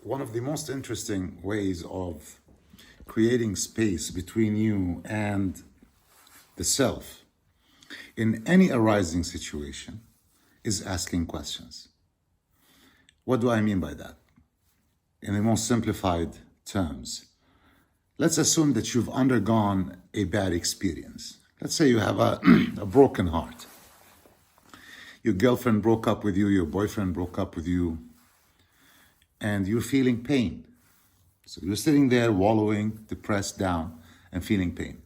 one of the most interesting ways of creating space between you and the self in any arising situation is asking questions. What do I mean by that? In the most simplified terms, let's assume that you've undergone a bad experience. Let's say you have a broken heart. Your girlfriend broke up with you, your boyfriend broke up with you, and you're feeling pain. So you're sitting there wallowing, depressed, down, and feeling pain.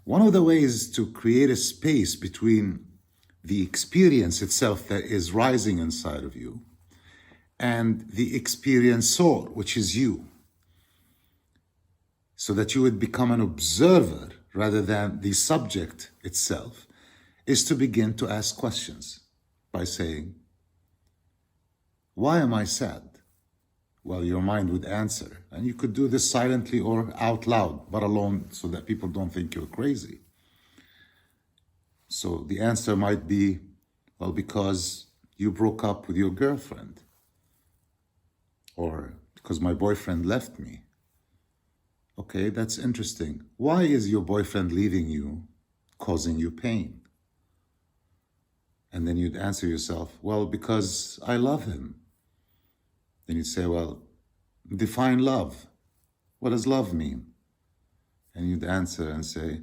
One of the ways to create a space between the experience itself that is rising inside of you and the experiencer, which is you, so that you would become an observer rather than the subject itself, is to begin to ask questions by saying, why am I sad? Well, your mind would answer. And you could do this silently or out loud, but alone, so that people don't think you're crazy. So the answer might be, well, because you broke up with your girlfriend. Or because my boyfriend left me. Okay, that's interesting. Why is your boyfriend leaving you causing you pain? And then you'd answer yourself, well, because I love him. Then you'd say, well, define love. What does love mean? And you'd answer and say,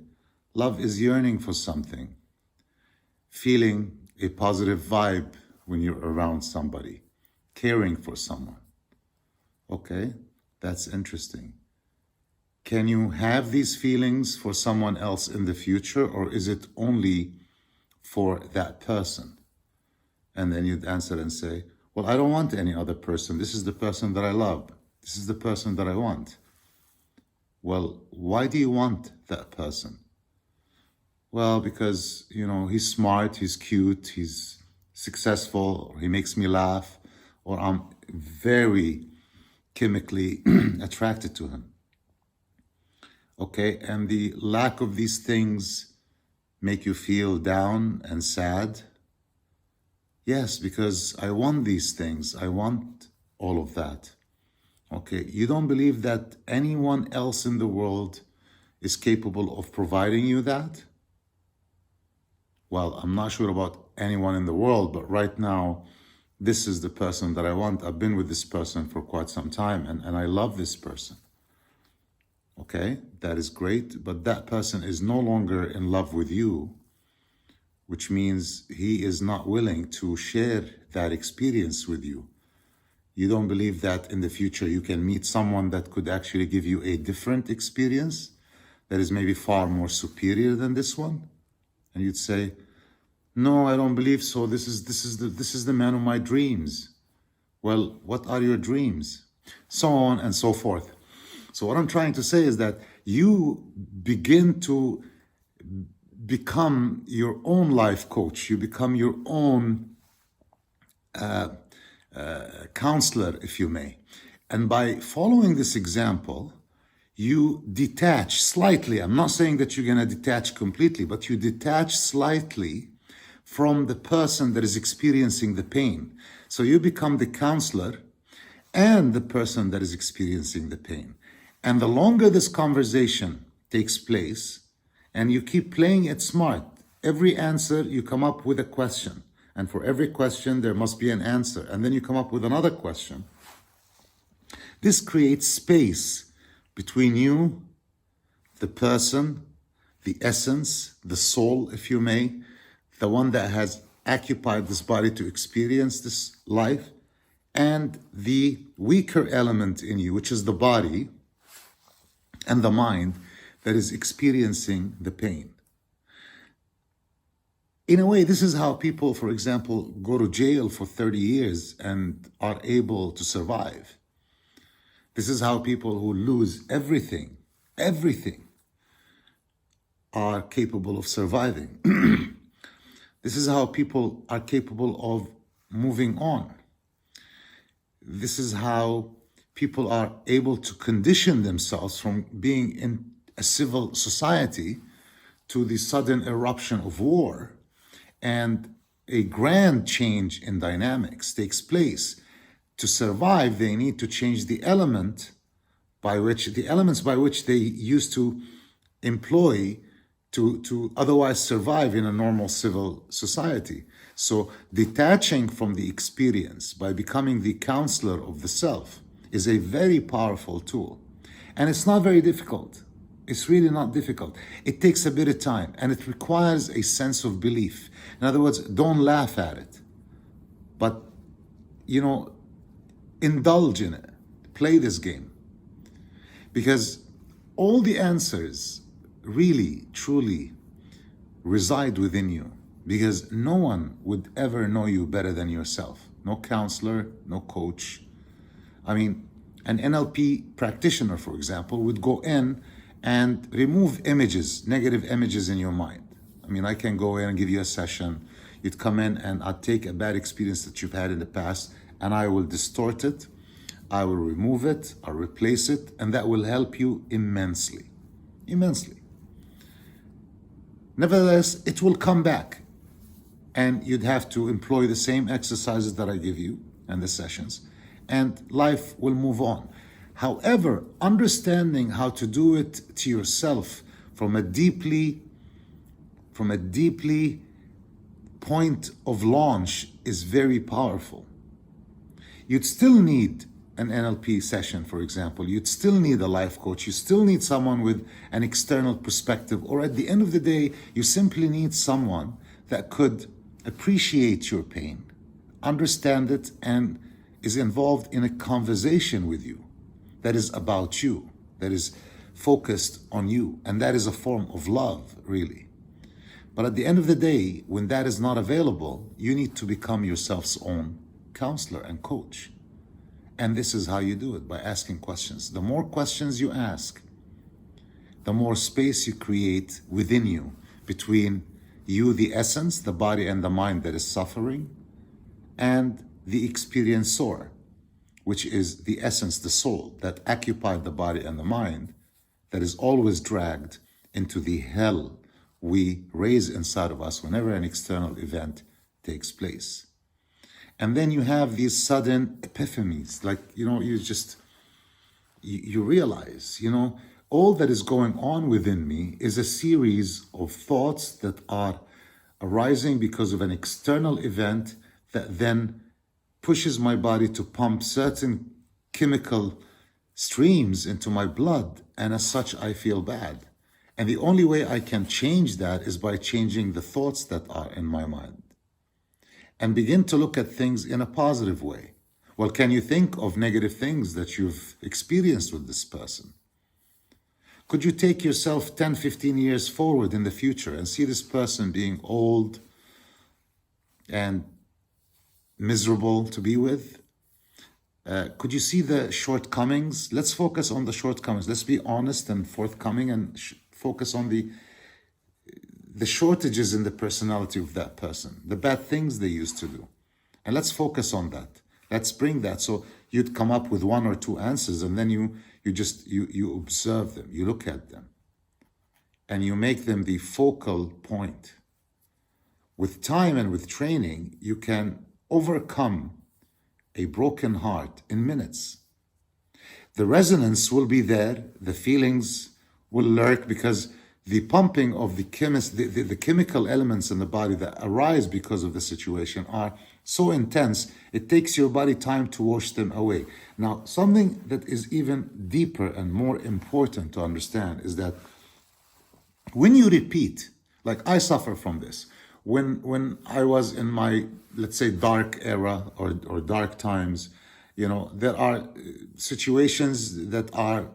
love is yearning for something, feeling a positive vibe when you're around somebody, caring for someone. Okay, that's interesting. Can you have these feelings for someone else in the future, or is it only for that person? And then you'd answer and say, well, I don't want any other person. This is the person that I love. This is the person that I want. Well, why do you want that person? Well, because, he's smart, he's cute, he's successful, or he makes me laugh, or I'm very chemically attracted to him. Okay, and the lack of these things make you feel down and sad? Yes, because I want these things. I want all of that. Okay, you don't believe that anyone else in the world is capable of providing you that? Well, I'm not sure about anyone in the world, but right now, this is the person that I want. I've been with this person for quite some time, and I love this person. Okay, that is great, but that person is no longer in love with you, which means he is not willing to share that experience with you. You don't believe that in the future you can meet someone that could actually give you a different experience that is maybe far more superior than this one? And you'd say, no, I don't believe so. This is the man of my dreams. Well, what are your dreams? So on and so forth. So what I'm trying to say is that you begin to become your own life coach. You become your own counselor, if you may. And by following this example, you detach slightly. I'm not saying that you're going to detach completely, but you detach slightly from the person that is experiencing the pain. So you become the counselor and the person that is experiencing the pain. And the longer this conversation takes place, and you keep playing it smart, every answer you come up with a question. And for every question, there must be an answer. And then you come up with another question. This creates space between you, the person, the essence, the soul, if you may, the one that has occupied this body to experience this life, and the weaker element in you, which is the body and the mind that is experiencing the pain. In a way, this is how people, for example, go to jail for 30 years and are able to survive. This is how people who lose everything, are capable of surviving. This is how people are capable of moving on. This is how people are able to condition themselves from being in a civil society to the sudden eruption of war, and a grand change in dynamics takes place to survive, they need to change the elements by which they used to employ to otherwise survive in a normal civil society. So detaching from the experience by becoming the counselor of the self is a very powerful tool. And it's not very difficult. It's really not difficult. It takes a bit of time, and it requires a sense of belief. In other words, don't laugh at it, but, indulge in it. Play this game. Because all the answers really, truly reside within you. Because no one would ever know you better than yourself. No counselor, no coach. I mean, an NLP practitioner, for example, would go in and remove images, negative images in your mind. I mean, I can go in and give you a session. You'd come in and I'd take a bad experience that you've had in the past and I will distort it. I will remove it, I'll replace it, and that will help you immensely. Immensely. Nevertheless, it will come back and you'd have to employ the same exercises that I give you and the sessions, and life will move on. However, understanding how to do it to yourself from a deeply point of launch is very powerful. You'd still need an NLP session, for example. You'd still need a life coach. You still need someone with an external perspective. Or at the end of the day, you simply need someone that could appreciate your pain, understand it, and is involved in a conversation with you that is about you, that is focused on you. And that is a form of love, really. But at the end of the day, when that is not available, you need to become yourself's own counselor and coach. And this is how you do it, by asking questions. The more questions you ask, the more space you create within you, between you, the essence, the body and the mind that is suffering, and the experiencer, which is the essence, the soul that occupied the body and the mind, that is always dragged into the hell we raise inside of us whenever an external event takes place. And then you have these sudden epiphanies, like, you realize, all that is going on within me is a series of thoughts that are arising because of an external event that then pushes my body to pump certain chemical streams into my blood. And as such, I feel bad. And the only way I can change that is by changing the thoughts that are in my mind and begin to look at things in a positive way. Well, can you think of negative things that you've experienced with this person? Could you take yourself 10, 15 years forward in the future and see this person being old and miserable to be with? Could you see the shortcomings? Let's focus on the shortcomings. Let's be honest and forthcoming and focus on the shortages in the personality of that person, the bad things they used to do. And let's focus on that. Let's bring that. So you'd come up with one or two answers, and then you observe them, you look at them, and you make them the focal point. With time and with training, you can overcome a broken heart in minutes. The resonance will be there, the feelings will lurk, because the pumping of the chemical elements in the body that arise because of the situation are so intense, it takes your body time to wash them away. Now, something that is even deeper and more important to understand is that when you repeat, like I suffer from this, when I was in my, let's say, dark era or dark times, there are situations that are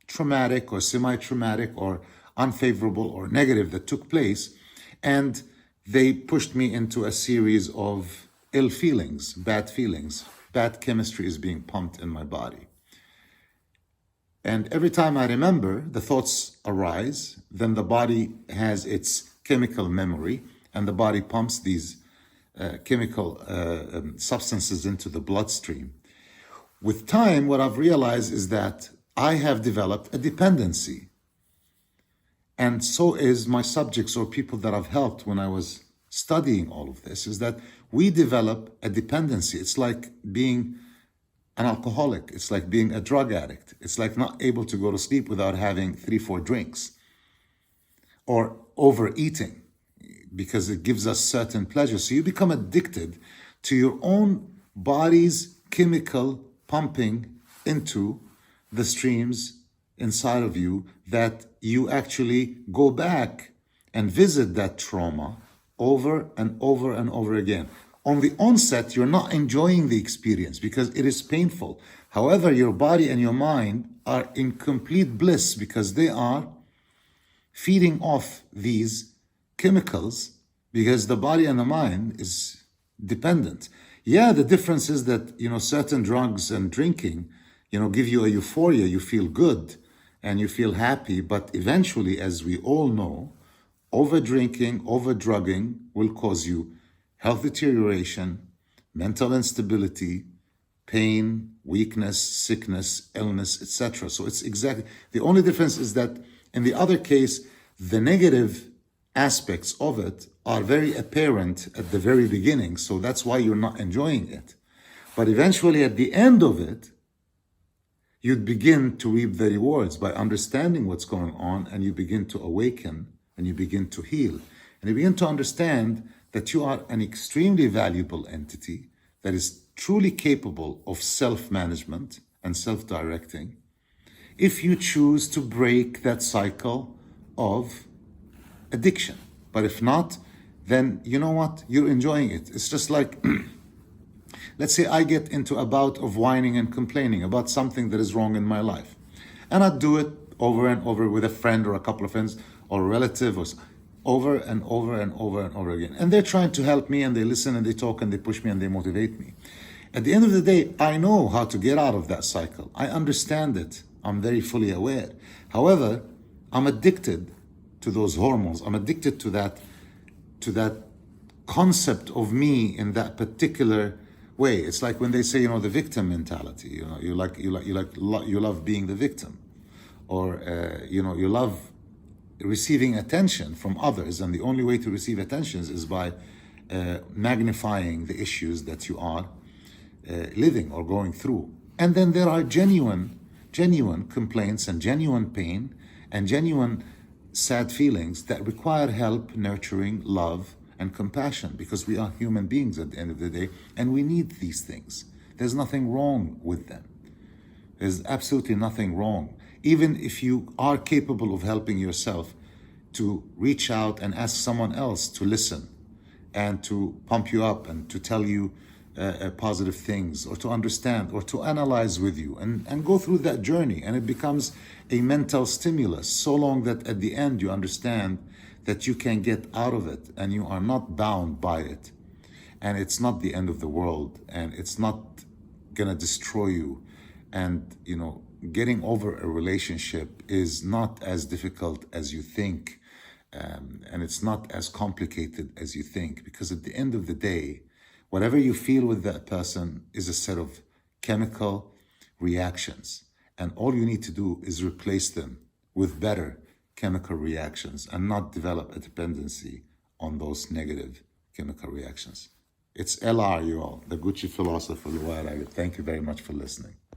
traumatic or semi-traumatic or unfavorable or negative that took place, and they pushed me into a series of ill feelings, bad chemistry is being pumped in my body. And every time I remember, the thoughts arise, then the body has its chemical memory, and the body pumps these chemical substances into the bloodstream. With time, what I've realized is that I have developed a dependency. And so is my subjects or people that I've helped when I was studying all of this, is that we develop a dependency. It's like being an alcoholic. It's like being a drug addict. It's like not able to go to sleep without having 3-4 drinks. Or overeating, because it gives us certain pleasure. So you become addicted to your own body's chemical pumping into the streams inside of you, that you actually go back and visit that trauma over and over and over again. On the onset, you're not enjoying the experience because it is painful. However, your body and your mind are in complete bliss because they are feeding off these chemicals, because the body and the mind is dependent. Yeah, the difference is that, certain drugs and drinking, give you a euphoria, you feel good and you feel happy, but eventually, as we all know, over drinking, over drugging will cause you health deterioration, mental instability, pain, weakness, sickness, illness, etc. So it's exactly, the only difference is that in the other case, the negative aspects of it are very apparent at the very beginning, so that's why you're not enjoying it. But eventually, at the end of it, you'd begin to reap the rewards by understanding what's going on, and you begin to awaken, and you begin to heal. And you begin to understand that you are an extremely valuable entity that is truly capable of self-management and self-directing, if you choose to break that cycle of addiction. But if not, then you know what? You're enjoying it. It's just like, let's say I get into a bout of whining and complaining about something that is wrong in my life. And I do it over and over with a friend or a couple of friends or a relative, or over and over and over and over again. And they're trying to help me, and they listen and they talk and they push me and they motivate me. At the end of the day, I know how to get out of that cycle. I understand it. I'm very fully aware. However, I'm addicted to those hormones. I'm addicted to that concept of me in that particular way. It's like when they say, the victim mentality. You love being the victim, or you love receiving attention from others, and the only way to receive attention is by magnifying the issues that you are living or going through. And then there are genuine complaints and genuine pain and genuine sad feelings that require help, nurturing, love, and compassion, because we are human beings at the end of the day, and we need these things. There's nothing wrong with them. There's absolutely nothing wrong. Even if you are capable of helping yourself, to reach out and ask someone else to listen and to pump you up and to tell you positive things, or to understand, or to analyze with you, and go through that journey. And it becomes a mental stimulus, so long that at the end you understand that you can get out of it and you are not bound by it. And it's not the end of the world, and it's not gonna destroy you. And, getting over a relationship is not as difficult as you think. And it's not as complicated as you think, because at the end of the day, whatever you feel with that person is a set of chemical reactions. And all you need to do is replace them with better chemical reactions and not develop a dependency on those negative chemical reactions. It's LR, you all, the Gucci philosopher, Loay Ragheb. Thank you very much for listening.